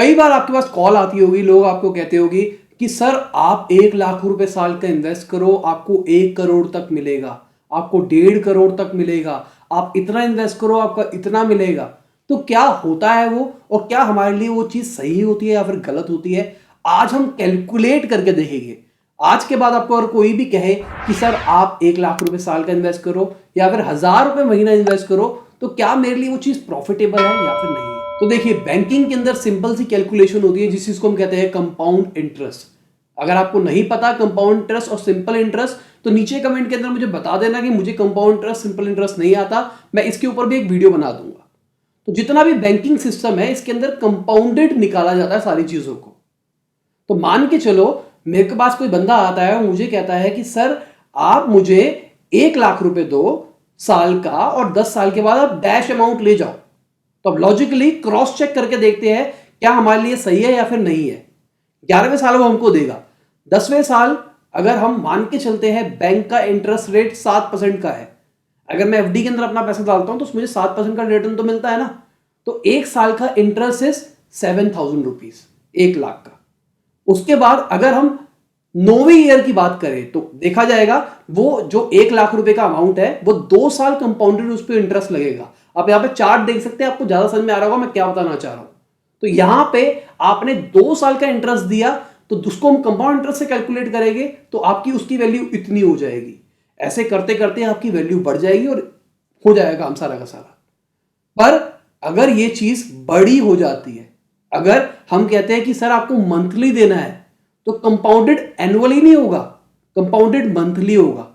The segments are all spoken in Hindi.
कई बार आपके पास कॉल आती होगी, लोग आपको कहते होगी कि सर आप 1 लाख रुपए साल का इन्वेस्ट करो, आपको 1 करोड़ तक मिलेगा, आपको 1.5 करोड़ तक मिलेगा, आप इतना इन्वेस्ट करो आपका इतना मिलेगा। तो क्या होता है वो, और क्या हमारे लिए वो चीज सही होती है या फिर गलत होती है, आज हम कैलकुलेट करके देखेंगे। आज के बाद आपको अगर कोई भी कहे कि सर आप 1 लाख रुपए साल का इन्वेस्ट करो या फिर 1000 रुपए महीना इन्वेस्ट करो, तो क्या मेरे लिए वो चीज प्रॉफिटेबल है या फिर नहीं है। तो देखिए, बैंकिंग के अंदर सिंपल सी कैलकुलेशन होती है जिस चीज को हम कहते हैं कंपाउंड इंटरेस्ट। अगर आपको नहीं पता कंपाउंड इंटरेस्ट और सिंपल इंटरेस्ट, तो नीचे कमेंट के अंदर मुझे बता देना कि मुझे कंपाउंड इंटरेस्ट सिंपल इंटरेस्ट नहीं आता, मैं इसके ऊपर भी एक वीडियो बना दूंगा। तो जितना भी बैंकिंग सिस्टम है इसके अंदर कंपाउंडेड निकाला जाता है सारी चीजों को। तो मान के चलो मेरे के पास कोई बंदा आता है और मुझे कहता है कि सर आप मुझे 1 लाख रुपए दो साल का, और 10 साल के बाद आप डैश अमाउंट ले जाओ। तो अब लॉजिकली क्रॉस चेक करके देखते हैं क्या हमारे लिए सही है या फिर नहीं है। 11वें साल वो हमको देगा, 10वें साल अगर हम मान के चलते हैं बैंक का इंटरेस्ट रेट 7% का है, अगर मैं एफडी के अंदर अपना पैसा डालता हूं तो मुझे 7% का रिटर्न तो मिलता है ना। तो 1 साल का इंटरेस्ट इज 7,000 रुपीज, 1 लाख का। उसके बाद अगर हम 9वीं ईयर की बात करें तो देखा जाएगा वो जो 1 लाख रुपए का अमाउंट है वो 2 साल कंपाउंडेड उस पर इंटरेस्ट लगेगा। आप यहां पे चार्ट देख सकते हैं, आपको ज्यादा समझ में आ रहा होगा मैं क्या बताना चाह रहा हूं। तो यहां पे आपने 2 साल का इंटरेस्ट दिया तो उसको हम कंपाउंड इंटरेस्ट से कैलकुलेट करेंगे तो आपकी उसकी वैल्यू इतनी हो जाएगी। ऐसे करते करते आपकी वैल्यू बढ़ जाएगी और हो जाएगा हम सारा का सारा। पर अगर ये चीज बड़ी हो जाती है, अगर हम कहते हैं कि सर आपको मंथली देना है, तो कंपाउंडेड एनुअली नहीं होगा, कंपाउंडेड मंथली होगा।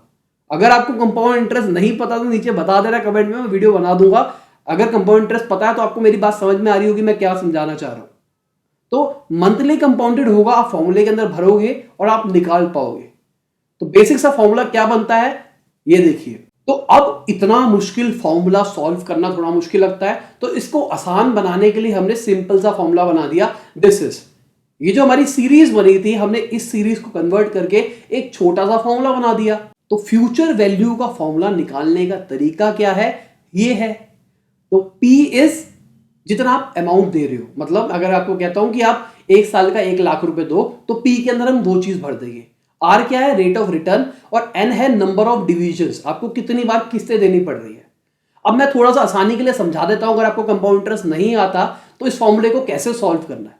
अगर आपको कंपाउंड इंटरेस्ट नहीं पता तो नीचे बता देना कमेंट में, मैं वीडियो बना दूंगा। अगर कंपाउंड इंटरेस्ट पता है तो आपको मेरी बात समझ में आ रही होगी मैं क्या समझाना चाह रहा हूं। तो मंथली कंपाउंडेड होगा, आप फॉर्मूले के अंदर भरोगे और आप निकाल पाओगे। तो बेसिक सा फॉर्मूला क्या बनता है ये देखिए। तो अब इतना मुश्किल फॉर्मूला सॉल्व करना थोड़ा मुश्किल लगता है, तो इसको आसान बनाने के लिए हमने सिंपल सा फॉर्मूला बना दिया। दिस इज, ये जो हमारी सीरीज बनी थी हमने इस सीरीज को कन्वर्ट करके एक छोटा सा फॉर्मूला बना दिया। तो फ्यूचर वैल्यू का फॉर्मूला निकालने का तरीका क्या है, ये है। तो P इज जितना आप अमाउंट दे रहे हो, मतलब अगर आपको कहता हूं कि आप 1 साल का 1 लाख रुपए दो, तो P के अंदर हम दो चीज भर देंगे। R क्या है, रेट ऑफ रिटर्न, और N है नंबर ऑफ डिविजन्स, आपको कितनी बार किस्तें देनी पड़ रही है। अब मैं थोड़ा सा आसानी के लिए समझा देता हूं, अगर आपको कंपाउंड इंटरेस्ट नहीं आता तो इस फॉर्मूले को कैसे सॉल्व करना है।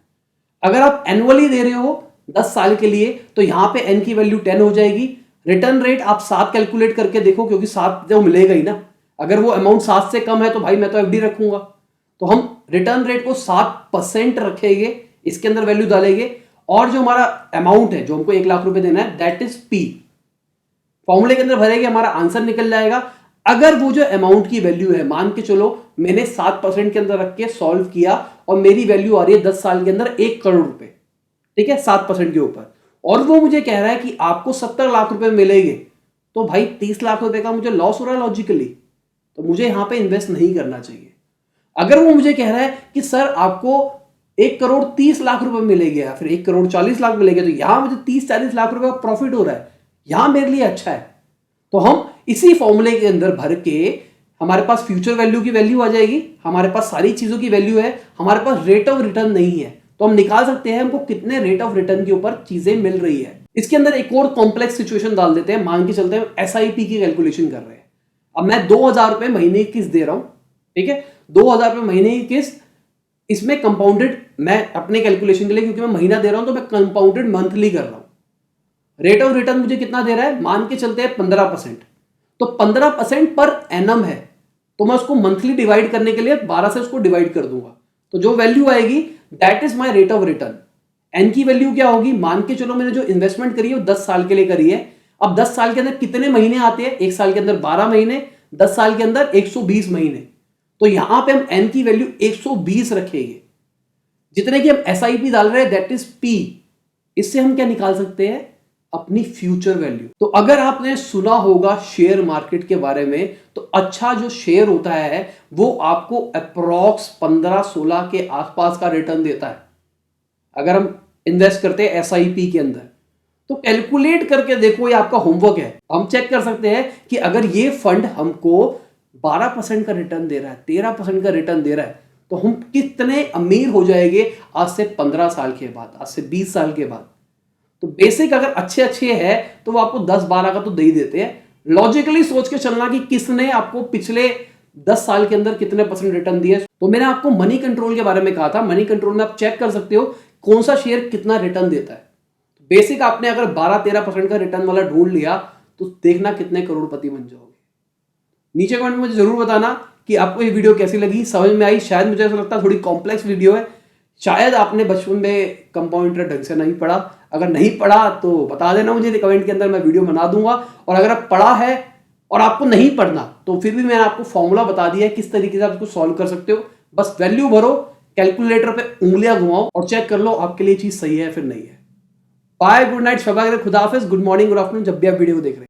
अगर आप एनुअली दे रहे हो 10 साल के लिए तो यहां पे N की वैल्यू 10 हो जाएगी। रिटर्न रेट आप 7 कैलकुलेट करके देखो, क्योंकि 7 जो मिलेगा ही ना। अगर वो अमाउंट 7 से कम है तो भाई मैं तो एफडी रखूंगा। तो हम रिटर्न रेट को 7% रखेंगे, इसके अंदर वैल्यू डालेंगे, और जो हमारा अमाउंट है जो हमको 1 लाख रुपए देना है दैट इज P, फॉर्मूले के अंदर भरेंगे, हमारा आंसर निकल जाएगा। अगर वो जो अमाउंट की वैल्यू है, मान के चलो मैंने 7% के अंदर रख के सॉल्व किया और मेरी वैल्यू आ रही है 10 साल के अंदर 1 करोड़ रुपए, ठीक है, 7% के ऊपर, और वो मुझे कह रहा है कि आपको 70 लाख रुपए मिलेंगे, तो भाई 30 लाख रुपए का मुझे लॉस हो रहा है लॉजिकली, तो मुझे यहां पे इन्वेस्ट नहीं करना चाहिए। अगर वो मुझे कह रहा है कि सर आपको 1 करोड़ 30 लाख रुपए मिलेंगे या फिर 1 करोड़ 40 लाख मिलेंगे, तो यहां मुझे 30-40 लाख रुपए का प्रॉफिट हो रहा है, यहां मेरे लिए अच्छा है। तो हम इसी फॉर्मूले के अंदर भर के, हमारे पास फ्यूचर वैल्यू की वैल्यू आ जाएगी, हमारे पास सारी चीजों की वैल्यू है, हमारे पास रेट ऑफ रिटर्न नहीं है, तो हम निकाल सकते हैं हमको कितने रेट ऑफ रिटर्न के ऊपर चीजें मिल रही है। इसके अंदर एक और कॉम्प्लेक्स सिचुएशन डाल देते हैं, मान के चलते हैं एसआईपी की कैलकुलेशन कर रहे हैं। अब मैं 2000 रुपए महीने की किस्त दे रहा हूं, ठीक है, 2000 रुपए महीने की किस्त, इसमें कंपाउंडेड मैं अपने कैलकुलेशन के लिए, क्योंकि मैं महीना दे रहा हूं तो मैं कंपाउंडेड मंथली कर रहा हूं। रेट ऑफ रिटर्न मुझे कितना दे रहा है, मान के चलते हैं 15%, तो 15% पर एनम है, तो मैं उसको मंथली डिवाइड करने के लिए 12 से उसको डिवाइड कर दूंगा, तो जो वैल्यू आएगी that is my rate of return. N की वैल्यू क्या होगी, मान के चलो मैंने जो इन्वेस्टमेंट करी है वो 10 साल के लिए करी है। अब 10 साल के अंदर कितने महीने आते हैं, 1 साल के अंदर 12 महीने, 10 साल के अंदर 120 महीने, तो यहां पे हम एन की वैल्यू 120 रखेंगे। जितने की हम एसआईपी डाल रहे हैं दैट इज पी, इससे हम क्या निकाल सकते हैं, अपनी फ्यूचर वैल्यू। तो अगर आपने सुना होगा शेयर मार्केट के बारे में, तो अच्छा जो शेयर होता है वो आपको अप्रॉक्स 15-16 के आसपास का रिटर्न देता है अगर हम इन्वेस्ट करते हैं एसआईपी के अंदर। तो कैलकुलेट करके देखो, ये आपका होमवर्क है। हम चेक कर सकते हैं कि अगर ये फंड हमको 12% का रिटर्न दे रहा है, 13% का रिटर्न दे रहा है, तो हम कितने अमीर हो जाएंगे आज से 15 साल के बाद, आज से 20 साल के बाद। तो बेसिक अगर अच्छे अच्छे है तो वो आपको 10-12 का तो दे ही देते हैं। लॉजिकली सोच के चलना कि किसने आपको पिछले 10 साल के अंदर कितने % रिटर्न दिए। तो मैंने आपको मनी कंट्रोल के बारे में कहा था, मनी कंट्रोल में आप चेक कर सकते हो कौन सा शेयर कितना रिटर्न देता है। बेसिक आपने अगर 12-13% का रिटर्न वाला ढूंढ लिया तो देखना कितने करोड़पति बन जाओगे। नीचे कमेंट में मुझे जरूर बताना कि आपको ये वीडियो कैसी लगी, समझ में आई। शायद मुझे ऐसा लगता है थोड़ी कॉम्प्लेक्स वीडियो है, शायद आपने बचपन में कंपाउंड इंटरेस्ट ढंग से नहीं पढ़ा। अगर नहीं पढ़ा तो बता देना मुझे कमेंट के अंदर, मैं वीडियो बना दूंगा। और अगर आप पढ़ा है और आपको नहीं पढ़ना तो फिर भी मैंने आपको फॉर्मूला बता दिया है किस तरीके से आप इसको सॉल्व कर सकते हो। बस वैल्यू भरो, कैलकुलेटर पे उंगलियां घुमाओ और चेक कर लो आपके लिए चीज सही है फिर नहीं है। बाय, गुड नाइट, शबा खैर, खुदा हाफिज, गुड मॉर्निंग, गुड आफ्टरनून, जब भी आप वीडियो को देख रहे हैं।